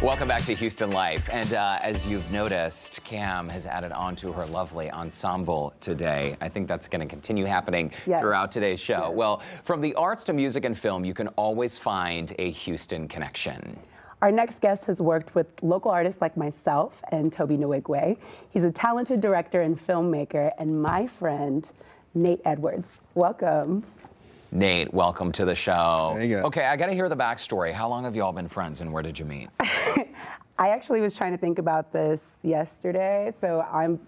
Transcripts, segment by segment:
Welcome back to Houston Life. And as you've noticed, Cam has added on to her lovely ensemble today. I think that's going to continue happening throughout today's show. Well, from the arts to music and film, you can always find a Houston connection. Our next guest has worked with local artists like myself and Toby Nwigwe. He's a talented director and filmmaker, and my friend, Nate Edwards. Welcome. Nate, welcome to the show. There you go. Okay, I got to hear the backstory. How long have you all been friends, and where did you meet? I actually was trying to think about this yesterday. So I'm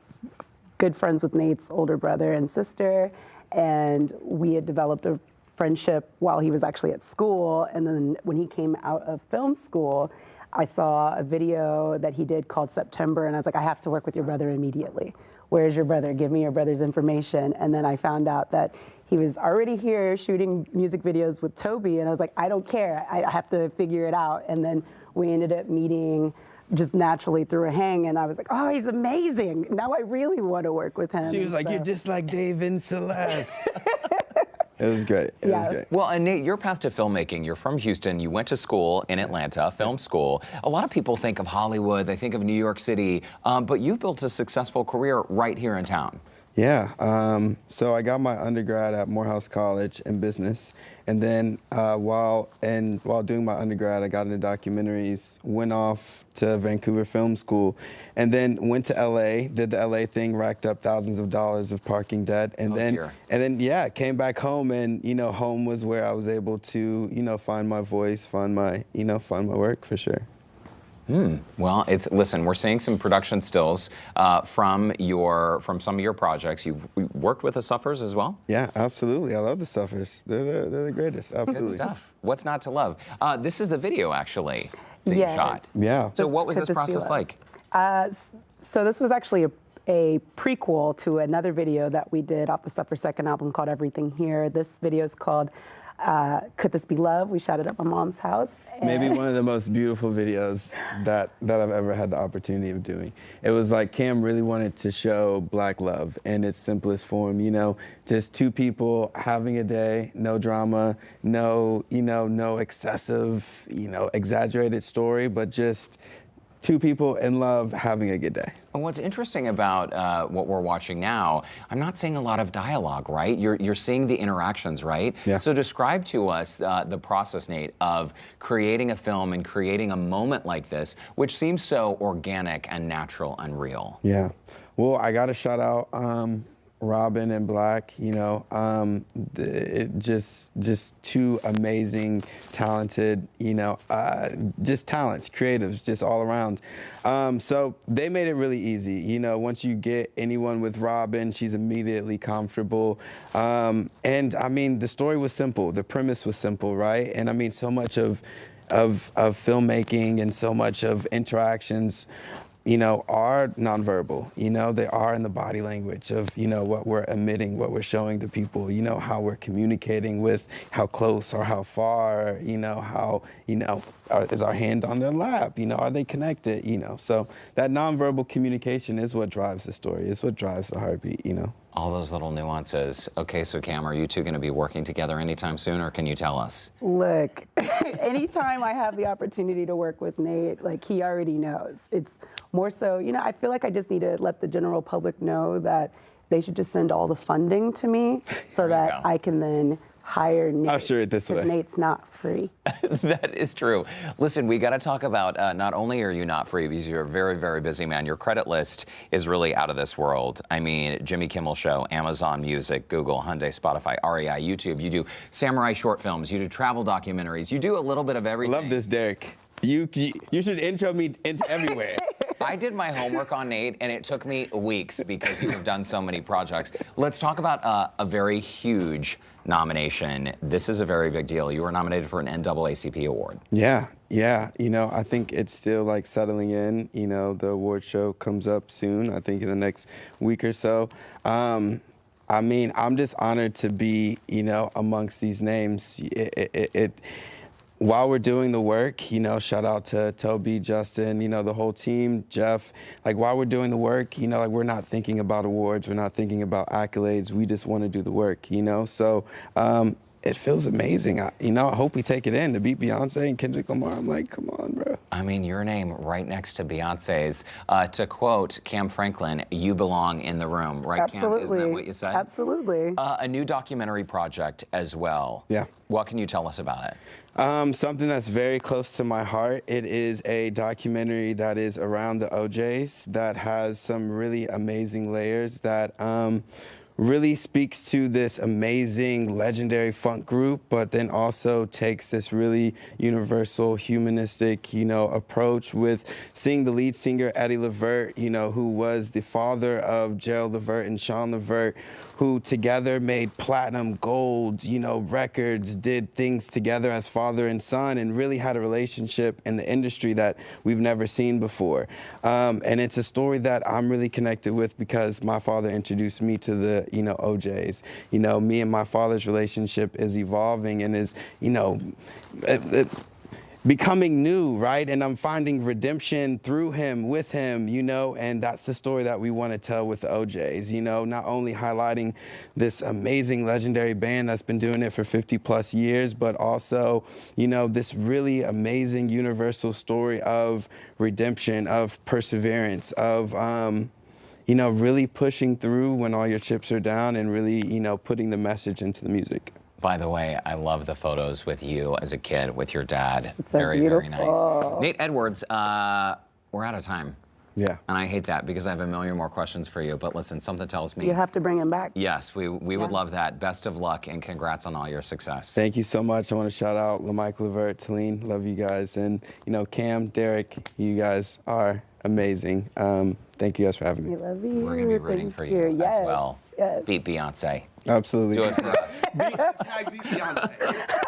good friends with Nate's older brother and sister, and we had developed a friendship while he was actually at school. And then when he came out of film school, I saw a video that he did called September, and I was like, I have to work with your brother immediately. Where's your brother? Give me your brother's information. And then I found out that he was already here shooting music videos with Toby, and I was like, I don't care, I have to figure it out. And then we ended up meeting just naturally through a hang, and I was like, oh, he's amazing. Now I really want to work with him. She was like, you're just like Dave and Celeste. It was great. It was great. Well, and Nate, your path to filmmaking, you're from Houston, you went to school in Atlanta, film school. A lot of people think of Hollywood, they think of New York City, but you've built a successful career right here in town. Yeah, so I got my undergrad at Morehouse College in business, and then while doing my undergrad, I got into documentaries, went off to Vancouver Film School, and then went to LA, did the LA thing, racked up thousands of dollars of parking debt, and then came back home, and home was where I was able to find my voice, find my work for sure. Well, listen, we're seeing some production stills from some of your projects. You've worked with the Suffers as well? Yeah, absolutely. I love the Suffers. They're the greatest. Absolutely. Good stuff. What's not to love? This is the video, actually, that you shot. Yeah. So what was this process like? So this was actually a prequel to another video that we did off the Suffer second album called Everything Here. This video is called Could This Be Love? We shot it at my mom's house. Maybe one of the most beautiful videos that I've ever had the opportunity of doing. It was like Cam really wanted to show Black love in its simplest form, just two people having a day, no drama, no excessive, exaggerated story, but just two people in love having a good day. And what's interesting about what we're watching now, I'm not seeing a lot of dialogue, right? You're seeing the interactions, right? Yeah. So describe to us the process, Nate, of creating a film and creating a moment like this, which seems so organic and natural and real. Yeah. Well, I got to shout out Robin and Black, just two amazing, talented, just talents, creatives, just all around. So they made it really easy. Once you get anyone with Robin, she's immediately comfortable. And I mean, the story was simple. The premise was simple, right? And I mean, so much of filmmaking and so much of interactions are nonverbal. They are in the body language of, what we're emitting, what we're showing to people, how we're communicating with, how close or how far, how, is our hand on their lap, are they connected, So that nonverbal communication is what drives the story, is what drives the heartbeat, All those little nuances. Okay, so Cam, are you two going to be working together anytime soon, or can you tell us? Look, anytime I have the opportunity to work with Nate, he already knows. It's more so, I feel like I just need to let the general public know that they should just send all the funding to me so that I can then hire Nate. I'll share it this way. Because Nate's not free. That is true. Listen, we got to talk about not only are you not free because you're a very, very busy man, your credit list is really out of this world. I mean, Jimmy Kimmel Show, Amazon Music, Google, Hyundai, Spotify, REI, YouTube. You do samurai short films. You do travel documentaries. You do a little bit of everything. Love this, Derek. You should intro me into everywhere. I did my homework on Nate, and it took me weeks because you have done so many projects. Let's talk about a very huge nomination. This is a very big deal. You were nominated for an NAACP Award. Yeah. I think it's still settling in. The award show comes up soon, I think in the next week or so. I mean, I'm just honored to be, amongst these names. While we're doing the work, shout out to Toby, Justin, the whole team, Jeff. While we're doing the work, we're not thinking about awards, we're not thinking about accolades. We just want to do the work, So it feels amazing. I hope we take it in to beat Beyonce and Kendrick Lamar. I'm like, come on, bro. I mean, your name right next to Beyonce's. To quote Cam Franklin, "You belong in the room," right? Absolutely. Cam? Isn't that what you said? Absolutely. A new documentary project as well. Yeah. What can you tell us about it? Something that's very close to my heart. It is a documentary that is around the OJs that has some really amazing layers that really speaks to this amazing, legendary funk group, but then also takes this really universal, humanistic, approach with seeing the lead singer, Eddie Levert, who was the father of Gerald Levert and Sean Levert, who together made platinum, gold, records, did things together as father and son, and really had a relationship in the industry that we've never seen before. And it's a story that I'm really connected with because my father introduced me to the, OJs. Me and my father's relationship is evolving and is, becoming new, right? And I'm finding redemption through him, with him, and that's the story that we want to tell with the OJs, not only highlighting this amazing legendary band that's been doing it for 50 plus years, but also, this really amazing universal story of redemption, of perseverance, of, really pushing through when all your chips are down and really, putting the message into the music. By the way, I love the photos with you as a kid with your dad. It's so very, beautiful. very nice. Nate Edwards, we're out of time. Yeah. And I hate that because I have a million more questions for you. But listen, something tells me. You have to bring him back. Yes, we would love that. Best of luck and congrats on all your success. Thank you so much. I want to shout out LaMike Levert, Talene, love you guys. And, Cam, Derek, you guys are amazing. Thank you guys for having me. We love you. We're going to be rooting for you Yes. as well. Yes. Beat Beyonce. Absolutely. Do it for us. Tag beat Beyonce.